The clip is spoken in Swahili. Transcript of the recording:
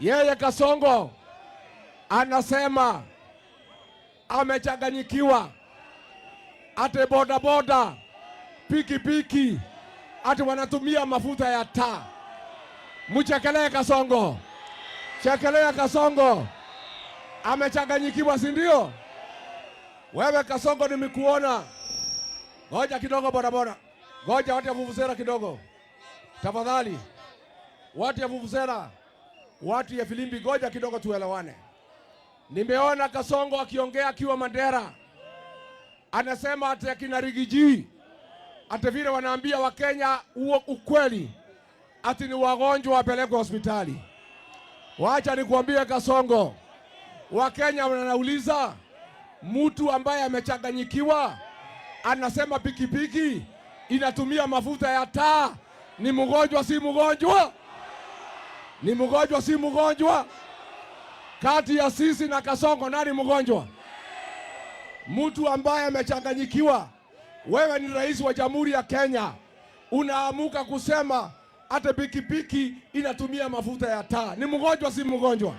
Yeye Kasongo anasema amechanganyikiwa, ate bodaboda, pikipiki, ate wanatumia mafuta ya taa. Mchekelee Kasongo, chekelea Kasongo, amechanganyikiwa, si ndio? Wewe Kasongo nimekuona. Ngoja kidogo bodaboda, ngoja watu ya vuvuzela kidogo tafadhali, watu ya vuvuzela, watu ya filimbi, ngoja kidogo tuelewane. Nimeona Kasongo akiongea akiwa Mandera, anasema ati akina Rigiji ati vile wanaambia Wakenya ukweli ati ni wagonjwa wapelekwe hospitali. Wacha nikuambie Kasongo, Wakenya wanauliza mtu ambaye amechanganyikiwa anasema pikipiki inatumia mafuta ya taa ni mgonjwa si mgonjwa? Ni mgonjwa si mgonjwa? Kati ya sisi na Kasongo nani mgonjwa? Mtu ambaye amechanganyikiwa. Wewe ni rais wa Jamhuri ya Kenya, unaamuka kusema hata pikipiki inatumia mafuta ya taa. Ni mgonjwa si mgonjwa?